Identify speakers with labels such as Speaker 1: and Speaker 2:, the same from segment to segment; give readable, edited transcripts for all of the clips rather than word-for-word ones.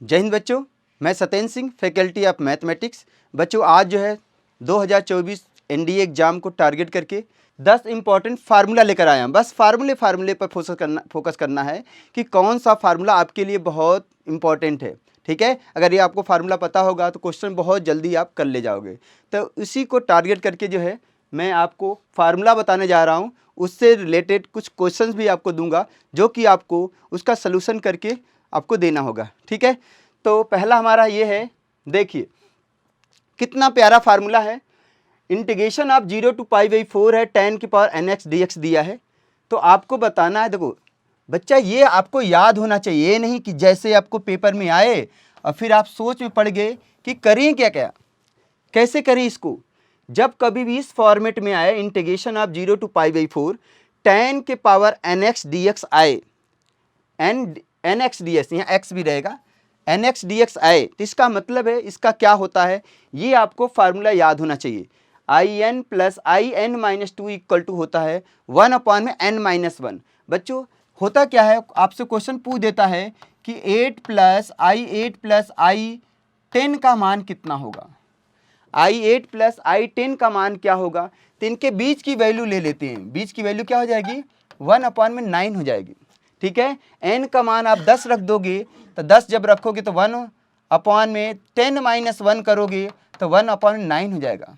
Speaker 1: जय हिंद बच्चों, मैं Satyendra Singh, faculty of mathematics. बच्चों आज जो है 2024 एनडीए एग्जाम को टारगेट करके 10 इंपॉर्टेंट फार्मूला लेकर आया हूँ। बस फार्मूले पर फोकस करना है कि कौन सा फार्मूला आपके लिए बहुत इंपॉर्टेंट है। ठीक है, अगर ये आपको फार्मूला पता होगा तो क्वेश्चन बहुत जल्दी आप कर ले जाओगे। तो इसी को टारगेट करके जो है मैं आपको फार्मूला बताने जा रहा हूँ, उससे रिलेटेड कुछ क्वेश्चंस भी आपको दूंगा जो कि आपको उसका सलूशन करके आपको देना होगा। ठीक है, तो पहला हमारा ये है, देखिए कितना प्यारा फार्मूला है। इंटीग्रेशन ऑफ 0 to π/4 है, tan की पावर nx dx दिया है। तो आपको बताना है, देखो बच्चा ये आपको याद होना चाहिए, ये नहीं कि जैसे आपको पेपर में आए और फिर आप सोच में पड़ गए कि करें क्या क्या, कैसे करें इसको। जब कभी भी इस फॉर्मेट में आए इंटीग्रेशन ऑफ 0 to π/4 tan के पावर nx dx आए, nx ds यहाँ x भी रहेगा, nx dx आए, तो इसका मतलब है इसका क्या होता है, ये आपको फार्मूला याद होना चाहिए। in plus in-2 equal to होता है 1/n-1। बच्चों होता क्या है, आपसे क्वेश्चन पूछ देता है कि 8 प्लस i10 का मान कितना होगा। i8 प्लस i10 का मान क्या होगा, तो इनके बीच की वैल्यू ले लेते हैं। बीच की वैल्यू क्या हो जाएगी, 1/9 हो जाएगी। ठीक है, n का मान आप 10 रख दोगे, तो 10 जब रखोगे तो 1/10-1 करोगे तो 1/9 हो जाएगा।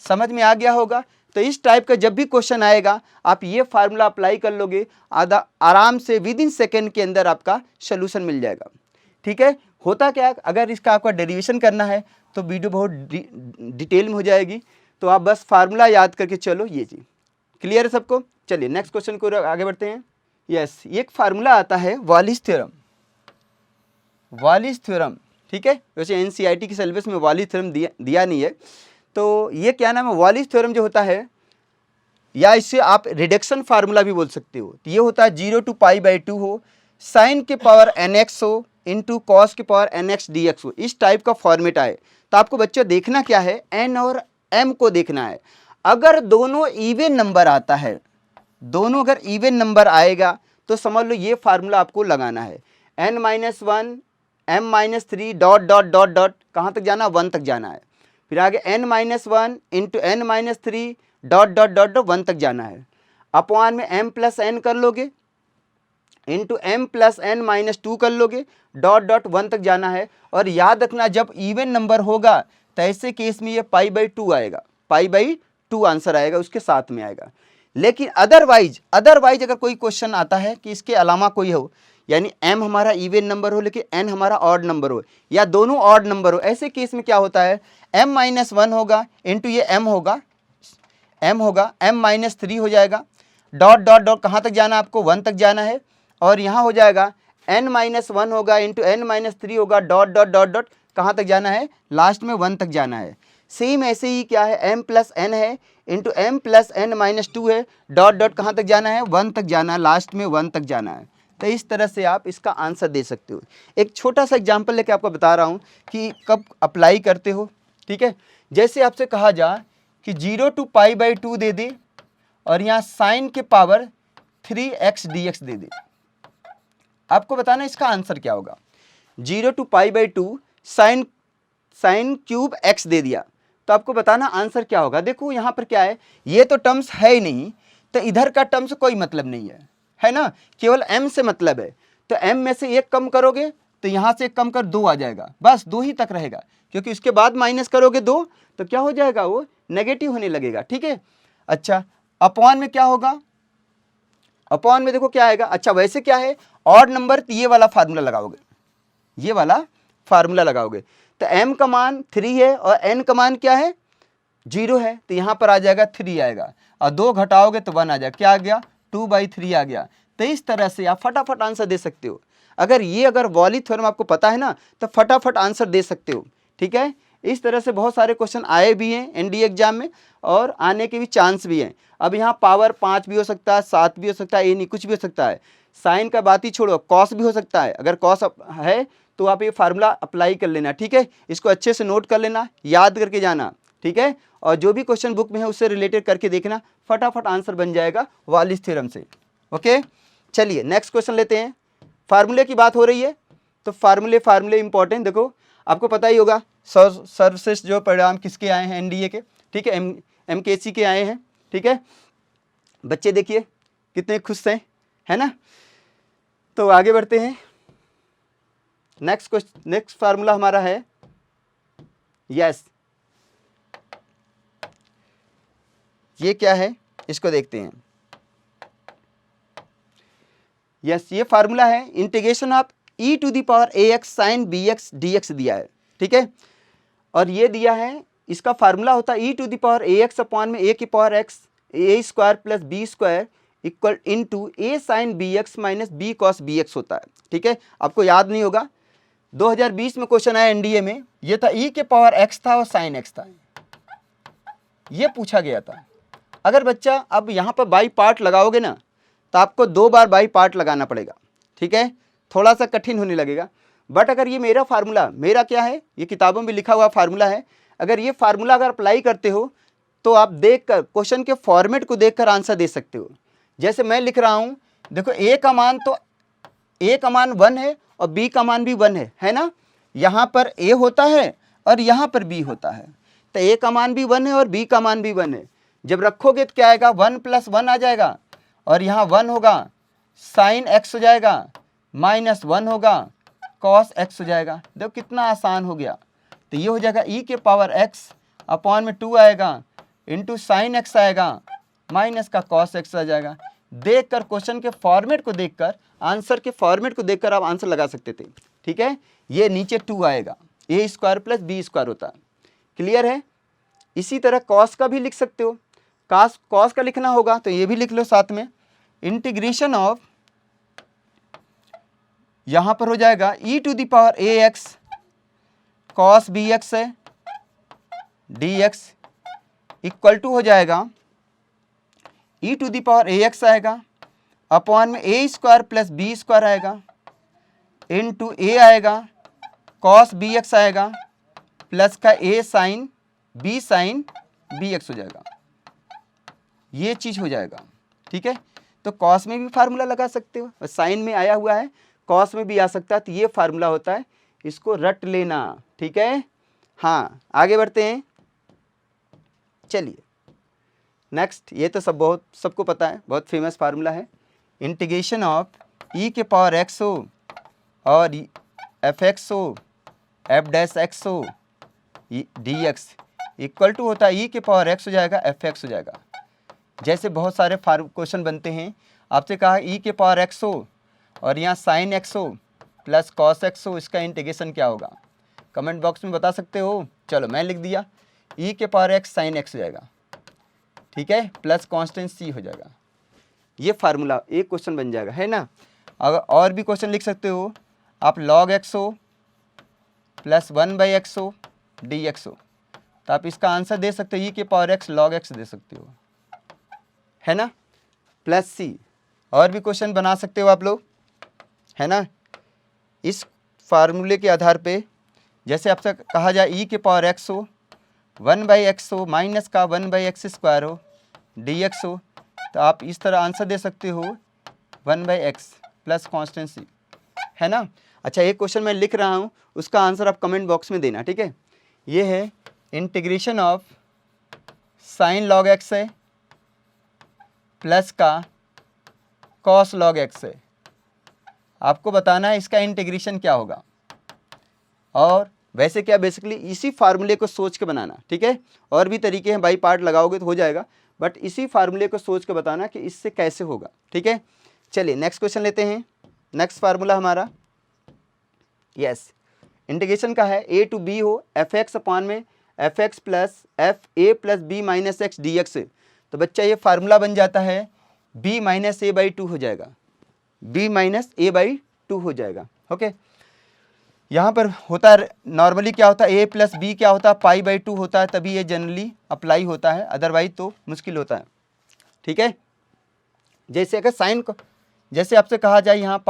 Speaker 1: समझ में आ गया होगा। तो इस टाइप का जब भी क्वेश्चन आएगा आप ये फार्मूला अप्लाई कर लोगे, आराम से विदिन सेकेंड के अंदर आपका सोल्यूशन मिल जाएगा। ठीक है, होता क्या है, अगर इसका आपका डेरिवेशन करना है तो वीडियो बहुत डिटेल में हो जाएगी, तो आप बस फार्मूला याद करके चलो। ये चीज़ क्लियर है सबको। चलिए नेक्स्ट क्वेश्चन को आगे बढ़ते हैं। यस, एक फार्मूला आता है वालिस थ्योरम। ठीक है, वैसे एनसीईआरटी की सिलेबस में वालिस थ्योरम दिया नहीं है, तो ये क्या नाम है, वालिस थ्योरम जो होता है, या इससे आप रिडक्शन फार्मूला भी बोल सकते हो। तो ये होता है 0 to π/2 हो, साइन के पावर nx हो इंटू कॉस के पावर nx dx हो, इस टाइप का फॉर्मेट आए। तो आपको बच्चों देखना क्या है, n और m को देखना है। अगर दोनों इवन नंबर आता है, दोनों अगर इवन नंबर आएगा तो समझ लो ये फार्मूला आपको लगाना है। n-1 m-3 dot dot dot dot कहाँ तक जाना, 1 तक जाना है। फिर आगे n-1 into n-3 dot dot dot dot 1 तक जाना है। अपॉन में m प्लस n कर लोगे, इंटू m प्लस n-2 कर लोगे, डॉट डॉट 1 तक जाना है। और याद रखना जब इवन नंबर होगा तो ऐसे केस में ये π/2 आएगा, π/2 आंसर आएगा, उसके साथ में आएगा। लेकिन अदरवाइज अगर कोई क्वेश्चन आता है कि इसके अलावा कोई हो, यानी m हमारा इवन नंबर हो लेकिन n हमारा ऑड नंबर हो, या दोनों ऑड नंबर हो, ऐसे केस में क्या होता है, m-1 होगा इंटू ये m होगा m-3 हो जाएगा, डॉट डॉट डॉट कहाँ तक जाना है आपको, 1 तक जाना है। और यहाँ हो जाएगा n-1 होगा इंटू n-3 होगा, डॉट डॉट डॉट डॉट कहाँ तक जाना है, लास्ट में 1 तक जाना है। सेम ऐसे ही क्या है, m प्लस n है इंटू m प्लस n-2 है, डॉट डॉट कहाँ तक जाना है, 1 तक जाना है, लास्ट में 1 तक जाना है। तो इस तरह से आप इसका आंसर दे सकते हो। एक छोटा सा एग्जांपल लेके आपको बता रहा हूँ कि कब अप्लाई करते हो। ठीक है, जैसे आपसे कहा जाए कि 0 to π/2 दे दे और यहाँ साइन के पावर 3x dx दे दे, आपको बताना इसका आंसर क्या होगा। 0 to π/2 साइन क्यूब x दे दिया, तो आपको बताना आंसर क्या होगा। देखो यहाँ पर क्या है, ये तो टर्म्स है ही नहीं, तो इधर का टर्म्स कोई मतलब नहीं है ना, केवल m से मतलब है। तो m में से 1 कम करोगे तो यहाँ से 1 कम कर 2 आ जाएगा, बस 2 ही तक रहेगा, क्योंकि उसके बाद माइनस करोगे 2 तो क्या हो जाएगा, वो नेगेटिव होने लगेगा। ठीक है, अच्छा अपॉन में क्या होगा, अपॉन में देखो क्या आएगा। अच्छा वैसे क्या है, ऑड नंबर तो ये वाला फार्मूला लगाओगे, ये वाला फार्मूला लगाओगे, तो m का मान 3 है और n का मान क्या है, 0 है, तो यहाँ पर आ जाएगा 3 आएगा, और 2 घटाओगे तो 1 आ जाएगा, क्या आ गया, 2/3 आ गया। तो इस तरह से आप फटाफट आंसर दे सकते हो। अगर वालिस थ्योरम आपको पता है ना तो फटाफट आंसर दे सकते हो। ठीक है, इस तरह से बहुत सारे क्वेश्चन आए भी हैं एनडीए एग्जाम में और आने के भी चांस भी हैं। अब यहाँ पावर 5 भी हो सकता है, 7 भी हो सकता है, ये नहीं कुछ भी हो सकता है। साइन का बात ही छोड़ो, कॉस भी हो सकता है। अगर कॉस है तो आप ये फार्मूला अप्लाई कर लेना। ठीक है, इसको अच्छे से नोट कर लेना, याद करके जाना। ठीक है, और जो भी क्वेश्चन बुक में है उससे रिलेटेड करके देखना, फटाफट आंसर बन जाएगा वालिस थ्योरम से। ओके, चलिए नेक्स्ट क्वेश्चन लेते हैं। फार्मूले की बात हो रही है तो फार्मूले इंपॉर्टेंट। देखो आपको पता ही होगा सर्वश्रेष्ठ जो परिणाम किसके आए हैं, एनडीए के, ठीक है, एमकेसी के आए हैं, ठीक है। बच्चे देखिए कितने खुश हैं, है ना। तो आगे बढ़ते हैं। नेक्स्ट फार्मूला हमारा है, यस, ये क्या है इसको देखते हैं। यस, ये फार्मूला है integration of e to the power ax sine bx dx दिया है, ठीक है। और ये दिया है, इसका फार्मूला होता है e to the power ax upon में a की power x a square plus b square equal into a sine bx minus b cos bx होता है, ठीक है। आपको याद नहीं होगा, 2020 में क्वेश्चन आया एनडीए में, ये था e के पावर x था और साइन x था, ये पूछा गया था। अगर बच्चा अब यहाँ पर बाई पार्ट लगाओगे ना तो आपको 2 बार बाई पार्ट लगाना पड़ेगा, ठीक है, थोड़ा सा कठिन होने लगेगा। बट अगर ये मेरा फार्मूला, मेरा क्या है, ये किताबों में लिखा हुआ फार्मूला है, अगर ये फार्मूला अगर अप्लाई करते हो तो आप देखकर क्वेश्चन के फॉर्मेट को देखकर आंसर दे सकते हो। जैसे मैं लिख रहा हूँ, देखो a का मान तो a का मान 1 है और b का मान भी 1 है ना। यहाँ पर a होता है और यहाँ पर b होता है, तो a का मान भी 1 है और b का मान भी 1 है। जब रखोगे तो क्या आएगा, 1 प्लस 1 आ जाएगा और यहाँ 1 होगा, साइन x हो जाएगा, माइनस 1 होगा, कॉस x हो जाएगा। देखो कितना आसान हो गया। तो ये हो जाएगा e के पावर x अपॉन में 2 आएगा, इंटू साइन x आएगा, माइनस का कॉस x आ जाएगा। देखकर क्वेश्चन के फॉर्मेट को देखकर, आंसर के फॉर्मेट को देखकर आप आंसर लगा सकते थे, ठीक है। ये नीचे 2 आएगा, a square plus b square होता है, क्लियर है। इसी तरह कॉस का भी लिख सकते हो, कॉस का लिखना होगा तो ये भी लिख लो साथ में, इंटीग्रेशन ऑफ, यहां पर हो जाएगा e to the power ax cos bx है dx इक्वल टू हो जाएगा e to the power ax आएगा अपॉन में a square plus b square आएगा इनटू a आएगा, कॉस bx आएगा प्लस का a साइन bx हो जाएगा, ये चीज हो जाएगा, ठीक है। तो कॉस में भी फार्मूला लगा सकते हो, और साइन में आया हुआ है, कॉस में भी आ सकता है, तो ये फार्मूला होता है, इसको रट लेना, ठीक है। हाँ, आगे बढ़ते हैं। चलिए नेक्स्ट, ये तो सबको पता है, बहुत फेमस फार्मूला है, इंटीग्रेशन ऑफ e के पावर x हो और fx हो f डैश x हो dx इक्वल टू होता है e के पावर x हो जाएगा fx हो जाएगा। जैसे बहुत सारे क्वेश्चन बनते हैं, आपसे कहा e के पावर x हो और यहाँ साइन x हो प्लस कॉस x हो, इसका इंटीग्रेशन क्या होगा, कमेंट बॉक्स में बता सकते हो। चलो मैं लिख दिया, e के पावर x साइन x हो जाएगा, ठीक है, प्लस कांस्टेंट c हो जाएगा। ये फार्मूला एक क्वेश्चन बन जाएगा, है ना। अगर और भी क्वेश्चन लिख सकते हो आप, log x हो प्लस 1/x हो dx हो, तो आप इसका आंसर दे सकते हो e के पावर x log x दे सकते हो, है ना, प्लस c। और भी क्वेश्चन बना सकते हो आप लोग, है ना। इस फार्मूले के आधार पे जैसे आपसे कहा जाए e के पावर x हो 1/x हो माइनस का 1/x स्क्वायर हो dx हो, तो आप इस तरह आंसर दे सकते हो 1/x प्लस कांस्टेंट c, है ना। अच्छा, एक क्वेश्चन मैं लिख रहा हूँ, उसका आंसर आप कमेंट बॉक्स में देना, ठीक है। ये है integration of sine log x है प्लस का कॉस लॉग x है, आपको बताना है इसका इंटीग्रेशन क्या होगा। और वैसे क्या, बेसिकली इसी फार्मूले को सोच के बनाना, ठीक है। और भी तरीके हैं, बाई पार्ट लगाओगे तो हो जाएगा, बट इसी फार्मूले को सोच के बताना कि इससे कैसे होगा, ठीक है। चलिए नेक्स्ट क्वेश्चन लेते हैं। नेक्स्ट फार्मूला हमारा, यस, इंटीग्रेशन का है a टू b हो fx अपॉन में fx plus fa plus b minus x dx, तो बच्चा ये फार्मूला बन जाता है b माइनस a/2 हो जाएगा, b माइनस a/2 हो जाएगा, ओके। यहाँ पर होता है नॉर्मली क्या होता है, a प्लस बी क्या होता है, π/2 होता है, तभी ये जनरली अप्लाई होता है, अदरवाइज तो मुश्किल होता है, ठीक है। जैसे अगर साइन को, जैसे आपसे कहा जाए यहाँ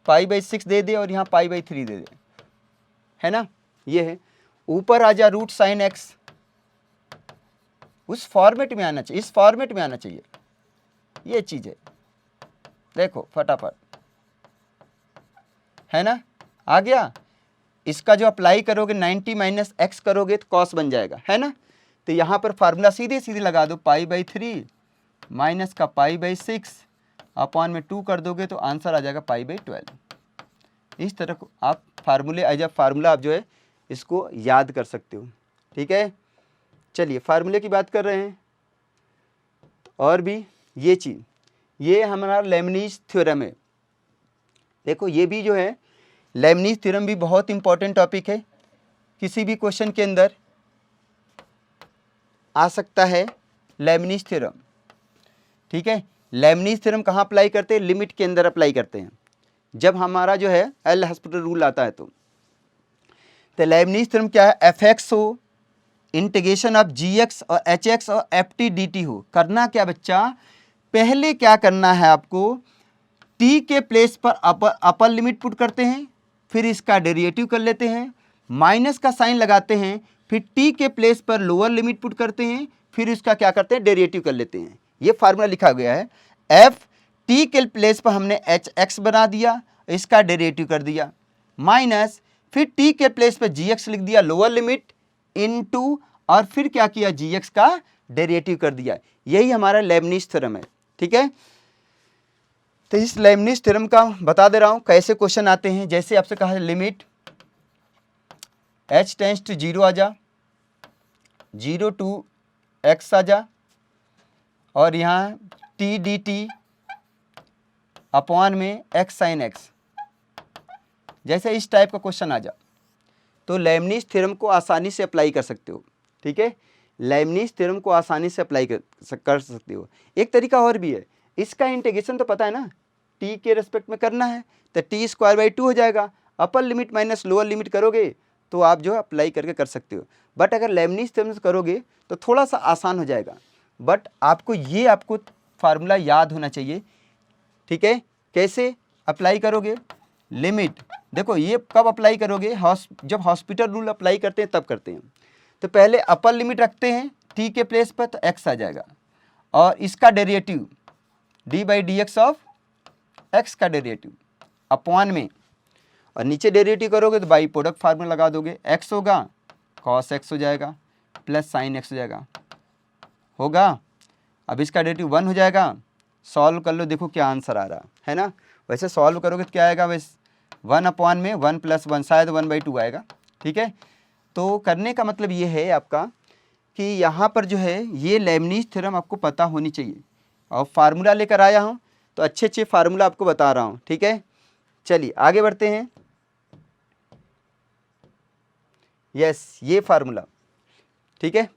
Speaker 1: π/6 दे दे और यहाँ π/3 दे दे, है ना, ये है, ऊपर आ जा रूट साइन x, उस फॉर्मेट में आना चाहिए, इस फॉर्मेट में आना चाहिए, ये चीज़ है, देखो फटाफट, है ना। आ गया। इसका जो अप्लाई करोगे 90 माइनस एक्स करोगे तो कॉस बन जाएगा, है ना। तो यहाँ पर फार्मूला सीधे सीधे लगा दो, π/3 माइनस का π/6 अपॉन में 2 कर दोगे तो आंसर आ जाएगा π/12। इस तरह को आप फार्मूले एज अ फार्मूला आप जो है इसको याद कर सकते हो, ठीक है। चलिए फार्मूले की बात कर रहे हैं। और भी ये चीज़, ये हमारा लेबनीज़ थ्योरम है। देखो ये भी जो है लेबनीज़ थ्योरम भी बहुत इंपॉर्टेंट टॉपिक है, किसी भी क्वेश्चन के अंदर आ सकता है लेबनीज़ थ्योरम, ठीक है। लेबनीज़ थ्योरम कहाँ अप्लाई करते हैं? लिमिट के अंदर अप्लाई करते हैं, जब हमारा जो है एल हॉस्पिटल रूल आता है। तो लेबनीज़ थ्योरम क्या है? fx हो, इंटीग्रेशन ऑफ gx और hx और ft dt हो। करना क्या बच्चा, पहले क्या करना है आपको, t के प्लेस पर अपर लिमिट पुट करते हैं, फिर इसका डेरिवेटिव कर लेते हैं, माइनस का साइन लगाते हैं, फिर t के प्लेस पर लोअर लिमिट पुट करते हैं, फिर इसका क्या करते हैं, डेरिवेटिव कर लेते हैं। ये फार्मूला लिखा गया है। f t के प्लेस पर हमने hx बना दिया, इसका डेरिवेटिव कर दिया, माइनस फिर t के प्लेस पर gx लिख दिया लोअर लिमिट इनटू, और फिर क्या किया, gx का डेरिवेटिव कर दिया। यही हमारा लेबनीज़ थ्योरम है, ठीक है। तो इस लेबनीज़ थ्योरम का बता दे रहा हूं कैसे क्वेश्चन आते हैं। जैसे आपसे कहा है लिमिट h टेंड्स टू 0 आ जा, 0 टू x आ जा, और यहाँ t dt अपॉन में x साइन x, जैसे इस टाइप का क्वेश्चन आ जा तो लेबनीज़ थ्योरम को आसानी से अप्लाई कर सकते हो, ठीक है। लेबनीज़ थ्योरम को आसानी से अप्लाई कर सकते हो। एक तरीका और भी है, इसका इंटीग्रेशन तो पता है ना, t के रेस्पेक्ट में करना है तो t²/2 हो जाएगा। Upper limit minus lower limit करोगे तो आप जो अप्लाई करके कर सकते हो। बट अगर लेबनीज़ थ्योरम से करोगे तो थोड़ा सा आसान हो जाएगा, बट आपको फार्मूला याद होना चाहिए, ठीक है। कैसे अप्लाई करोगे, लिमिट देखो ये कब अप्लाई करोगे, जब हॉस्पिटल रूल अप्लाई करते हैं तब करते हैं। तो पहले अपर लिमिट रखते हैं t के प्लेस पर तो x आ जाएगा, और इसका डेरिवेटिव d/dx ऑफ x का डेरिवेटिव अपॉन में, और नीचे डेरिवेटिव करोगे तो बाई प्रोडक्ट फार्मूला लगा दोगे, x होगा cos x हो जाएगा प्लस साइन x हो जाएगा, होगा। अब इसका डेरिवेटिव 1 हो जाएगा, सॉल्व कर लो, देखो क्या आंसर आ रहा है ना। वैसे सॉल्व करोगे तो क्या आएगा, वैसे 1 अपॉन में 1 + 1 शायद 1/2 आएगा, ठीक है। तो करने का मतलब ये है आपका कि यहाँ पर जो है ये लेबनीज़ थ्योरम आपको पता होनी चाहिए, और फार्मूला लेकर आया हूँ तो अच्छे फार्मूला आपको बता रहा हूँ, ठीक है। चलिए आगे बढ़ते हैं। यस ये फार्मूला, ठीक है।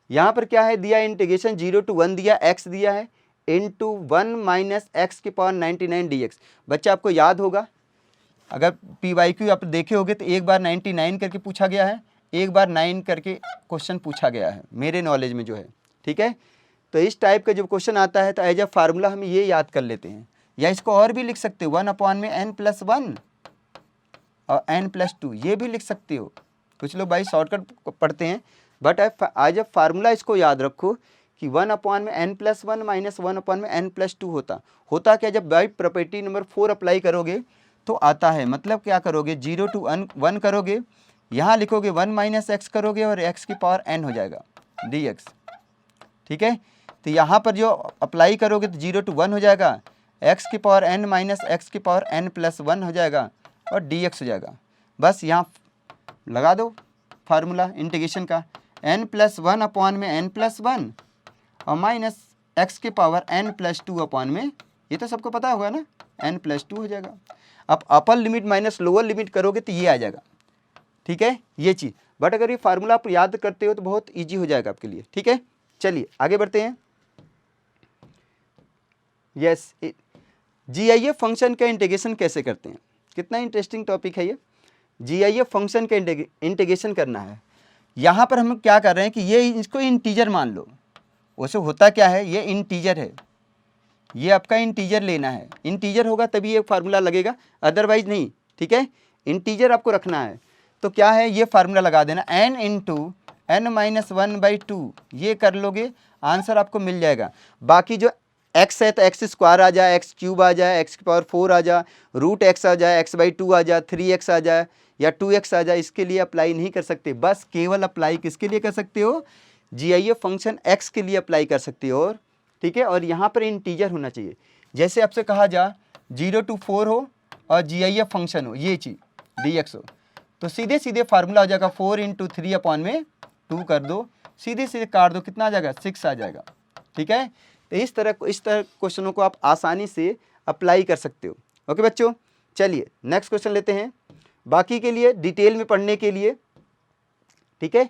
Speaker 1: यहाँ पर क्या है दिया, इंटीग्रेशन 0 टू 1 दिया, x दिया है इंटू 1 माइनस एक्स की पावर 99 dx। बच्चा आपको याद होगा, अगर PYQ आप देखे होगे तो एक बार 99 करके पूछा गया है, एक बार 9 करके क्वेश्चन पूछा गया है मेरे नॉलेज में जो है, ठीक है। तो इस टाइप का जब क्वेश्चन आता है तो एज अ फार्मूला हम ये याद कर लेते हैं, या इसको और भी लिख सकते हो 1 अपॉन में n+1 और n+2 ये भी लिख सकते हो। कुछ लोग भाई शॉर्टकट पढ़ते हैं, बट एज अ फार्मूला इसको याद रखो कि 1 अपॉन में n+1 माइनस 1 अपॉन में n+2 होता क्या, जब बाई प्रॉपर्टी नंबर 4 अप्लाई करोगे तो आता है। मतलब क्या करोगे, 0 टू 1 करोगे, यहाँ लिखोगे 1 माइनस एक्स करोगे और x की पावर n हो जाएगा dx, ठीक है। तो यहाँ पर जो अप्लाई करोगे तो 0 टू 1 हो जाएगा, x की पावर n माइनस एक्स की पावर n+1 हो जाएगा और dx हो जाएगा। बस यहाँ लगा दो फार्मूला इंटीग्रेशन का, n+1 अपॉन में n+1 और माइनस एक्स की पावर n+2 अपॉन में, ये तो सबको पता होगा ना, n+2 हो जाएगा। अब upper limit minus lower limit करोगे तो ये आ जाएगा, ठीक है, ये चीज़। बट अगर ये फार्मूला आप याद करते हो तो बहुत इजी हो जाएगा आपके लिए, ठीक है। चलिए आगे बढ़ते हैं। यस GIF फंक्शन का इंटीग्रेशन कैसे करते हैं, कितना इंटरेस्टिंग टॉपिक है ये। GIF फंक्शन का इंटीग्रेशन करना है। यहाँ पर हम क्या कर रहे हैं कि ये इसको इंटीजर मान लो, वैसे होता क्या है, ये इंटीजर है, ये आपका इंटीजर लेना है, इंटीजर होगा तभी ये फार्मूला लगेगा, अदरवाइज नहीं, ठीक है। इंटीजर आपको रखना है तो क्या है, ये फार्मूला लगा देना n इंटू n-1/2, ये कर लोगे आंसर आपको मिल जाएगा। बाकी जो x है तो x स्क्वायर आ जाए, x क्यूब आ जाए, x की पावर 4 आ जाए, रूट x आ जाए, x/2 आ जाए, 3x आ जाए या 2x आ जाए, इसके लिए अप्लाई नहीं कर सकते। बस केवल अप्लाई किसके लिए कर सकते हो, GIF फंक्शन x के लिए अप्लाई कर सकते हो। और ठीक है, और यहाँ पर इंटीजर होना चाहिए। जैसे आपसे कहा जा 0 to 4 हो और GIF फंक्शन हो, ये चीज़ dx हो, तो सीधे सीधे फार्मूला हो जाएगा 4 × 3/2 कर दो, सीधे सीधे काट दो, कितना आ जाएगा 6 आ जाएगा। ठीक है, तो इस तरह क्वेश्चनों को आप आसानी से अप्लाई कर सकते हो। ओके बच्चों, चलिए नेक्स्ट क्वेश्चन लेते हैं। बाकी के लिए डिटेल में पढ़ने के लिए ठीक है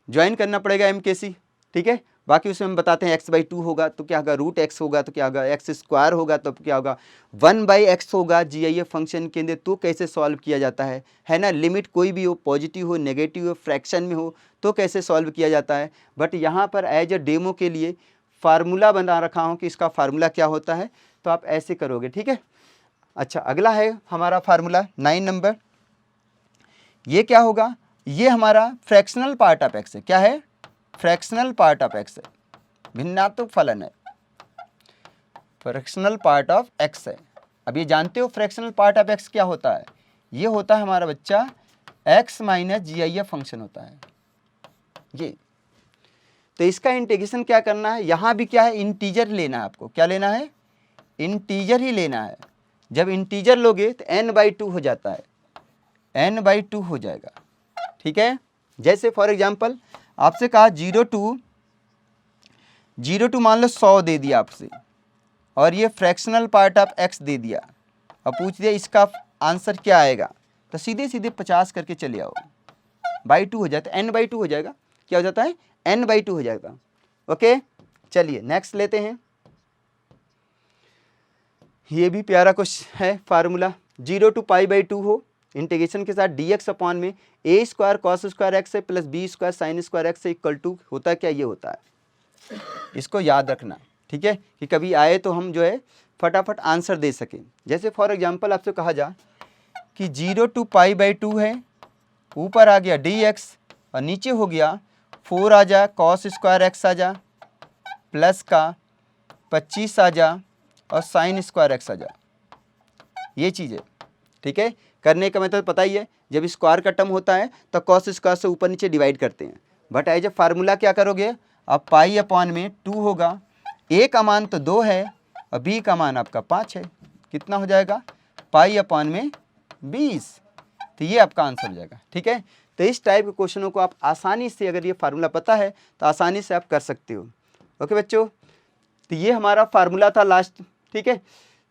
Speaker 1: ज्वाइन करना पड़ेगा MKC। ठीक है, बाकी उसमें हम बताते हैं x/2 होगा तो क्या होगा, रूट x होगा तो क्या होगा, x स्क्वायर होगा तो क्या होगा, 1/x होगा GIF फंक्शन के अंदर तो कैसे सॉल्व किया जाता है ना। लिमिट कोई भी हो, पॉजिटिव हो, नेगेटिव हो, फ्रैक्शन में हो तो कैसे सॉल्व किया जाता है। बट यहाँ पर एज अ डेमो के लिए फार्मूला बना रखा हूँ कि इसका फार्मूला क्या होता है, तो आप ऐसे करोगे। ठीक है, अच्छा अगला है हमारा फार्मूला 9 नंबर। ये क्या होगा, ये हमारा फ्रैक्शनल पार्ट ऑफ x है। क्या है, फ्रैक्शनल पार्ट ऑफ x है, भिन्नात्मक फलन है, फ्रैक्शनल पार्ट ऑफ x है। अब ये जानते हो फ्रैक्शनल पार्ट ऑफ x क्या होता है, ये होता है हमारा बच्चा x - GIF फंक्शन होता है ये। तो इसका इंटीग्रेशन क्या करना है, यहाँ भी क्या है, इंटीजर लेना है आपको। क्या लेना है, इंटीजर ही लेना है। जब इंटीजर लोगे तो n/2 हो जाता है, n/2 हो जाएगा। ठीक है, जैसे फॉर एग्जांपल आपसे कहा 0 to मान लो 100 दे दिया आपसे, और ये फ्रैक्शनल पार्ट ऑफ x दे दिया। अब पूछ दिया इसका आंसर क्या आएगा, तो सीधे सीधे 50 करके चले आओ, /2 हो जाता है, n/2 हो जाएगा। क्या हो जाता है, n/2 हो जाएगा। ओके, चलिए नेक्स्ट लेते हैं। ये भी प्यारा क्वेश्चन है, फार्मूला 0 to π/2 हो, इंटीग्रेशन के साथ dx अपॉन में a² cos² x है प्लस b² sin² x है इक्वल टू होता है क्या, ये होता है। इसको याद रखना, ठीक है, कि कभी आए तो हम जो है फटाफट आंसर दे सकें। जैसे फॉर एग्जांपल आपसे कहा जा कि 0 to π/2 है, ऊपर आ गया dx और नीचे हो गया 4 आ जा, cos² x आ जा, प्लस का 25 आ जा और sin² x आ जा, ये चीज़ है। ठीक है, करने का मेथड पता ही है, जब स्क्वायर का टर्म होता है तो cos² से ऊपर नीचे डिवाइड करते हैं। बट एज ए फार्मूला क्या करोगे, अब π/2 होगा, a का मान तो 2 है और b का मान आपका 5 है, कितना हो जाएगा π/20, तो ये आपका आंसर हो जाएगा। ठीक है, तो इस टाइप के क्वेश्चनों को आप आसानी से, अगर ये फार्मूला पता है तो आसानी से आप कर सकते हो। ओके बच्चों, तो ये हमारा फार्मूला था लास्ट। ठीक है,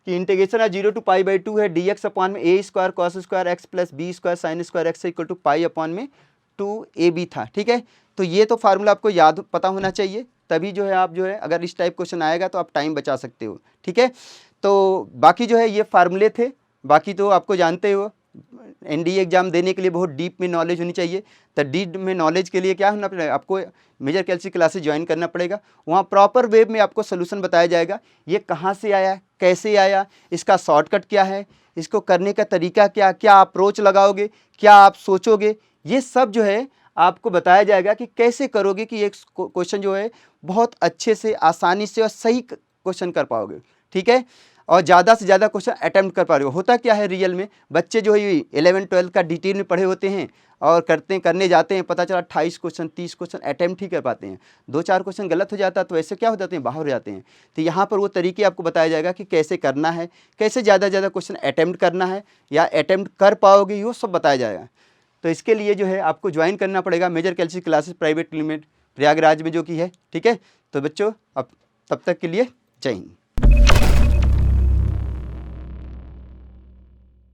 Speaker 1: कि इंटीग्रेशन है 0 to π/2 है, dx अपॉन में a² cos² x plus b² sin² x equal to π/2ab था। ठीक है, तो ये तो फार्मूला आपको याद पता होना चाहिए, तभी जो है आप जो है अगर इस टाइप क्वेश्चन आएगा तो आप टाइम बचा सकते हो। ठीक है, तो बाकी जो है ये फार्मूले थे, बाकी तो आपको जानते हो NDA एग्जाम देने के लिए बहुत डीप में नॉलेज होनी चाहिए। तो डीप में नॉलेज के लिए क्या होना पड़ेगा, आपको मेजर कैल्सी क्लासेस ज्वाइन करना पड़ेगा। वहाँ प्रॉपर वे में आपको सोल्यूशन बताया जाएगा, ये कहाँ से आया, कैसे आया, इसका शॉर्टकट क्या है, इसको करने का तरीका क्या, क्या अप्रोच लगाओगे, क्या आप सोचोगे, ये सब जो है आपको बताया जाएगा कि कैसे करोगे कि एक क्वेश्चन जो है बहुत अच्छे से, आसानी से और सही क्वेश्चन कर पाओगे। ठीक है, और ज़्यादा से ज़्यादा क्वेश्चन अटैम्प्ट कर पा रहे हो। होता क्या है रियल में, बच्चे जो है 11-12 का डिटेल में पढ़े होते हैं और करने जाते हैं, पता चला 28 क्वेश्चन 30 क्वेश्चन अटैम्प्ट ही कर पाते हैं, 2-4 क्वेश्चन गलत हो जाता है तो ऐसे क्या हो जाते हैं, बाहर हो जाते हैं। तो यहाँ पर वो तरीके आपको बताया जाएगा कि कैसे करना है, कैसे ज़्यादा से ज़्यादा क्वेश्चन अटैम्प्ट करना है या अटैम्प्ट कर पाओगे, ये सब बताया जाएगा। तो इसके लिए जो है आपको ज्वाइन करना पड़ेगा major कैल्सी classes private limited Prayagraj में जो कि है। ठीक है, तो बच्चों अब तब तक के लिए जय हिंद।